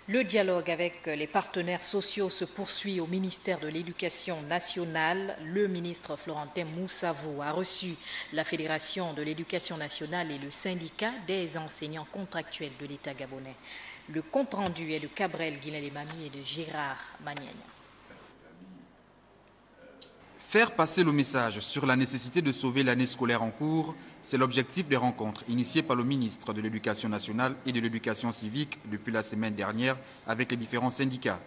Le dialogue avec les partenaires sociaux se poursuit au ministère de l'Éducation nationale. Le ministre Florentin Moussavou a reçu la Fédération de l'Éducation nationale et le syndicat des enseignants contractuels de l'État gabonais. Le compte-rendu est de Cabrel Guinélémami et de Gérard Maniagna. Faire passer le message sur la nécessité de sauver l'année scolaire en cours, c'est l'objectif des rencontres initiées par le ministre de l'Éducation nationale et de l'Éducation civique depuis la semaine dernière avec les différents syndicats.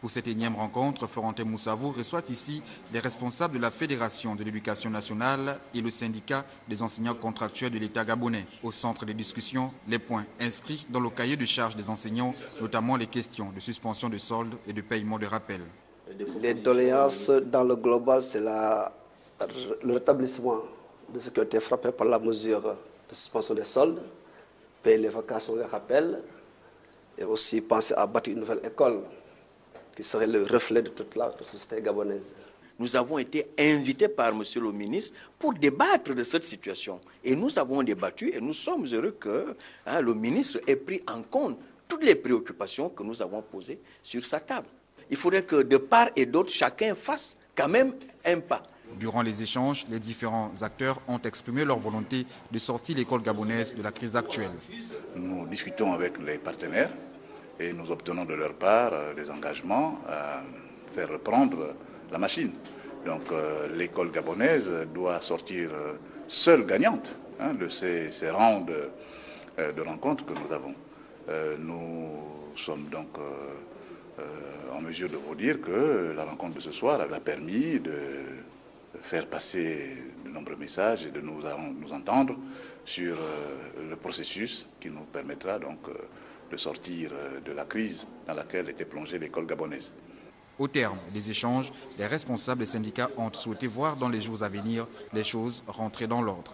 Pour cette énième rencontre, Florentin Moussavou reçoit ici les responsables de la Fédération de l'Éducation nationale et le syndicat des enseignants contractuels de l'État gabonais. Au centre des discussions, les points inscrits dans le cahier de charges des enseignants, notamment les questions de suspension de soldes et de paiement de rappel. Les doléances dans le global, c'est le rétablissement de ce qui a été frappé par la mesure de suspension des soldes, payer les vacations des rappels et aussi penser à bâtir une nouvelle école qui serait le reflet de toute la société gabonaise. Nous avons été invités par M. le ministre pour débattre de cette situation. Et nous avons débattu et nous sommes heureux que le ministre ait pris en compte toutes les préoccupations que nous avons posées sur sa table. Il faudrait que de part et d'autre, chacun fasse quand même un pas. Durant les échanges, les différents acteurs ont exprimé leur volonté de sortir l'école gabonaise de la crise actuelle. Nous discutons avec les partenaires et nous obtenons de leur part des engagements à faire reprendre la machine. Donc l'école gabonaise doit sortir seule gagnante de ces rounds de rencontres que nous avons. Nous sommes donc en mesure de vous dire que la rencontre de ce soir a permis de faire passer de nombreux messages et de nous entendre sur le processus qui nous permettra donc de sortir de la crise dans laquelle était plongée l'école gabonaise. Au terme des échanges, les responsables des syndicats ont souhaité voir dans les jours à venir les choses rentrer dans l'ordre.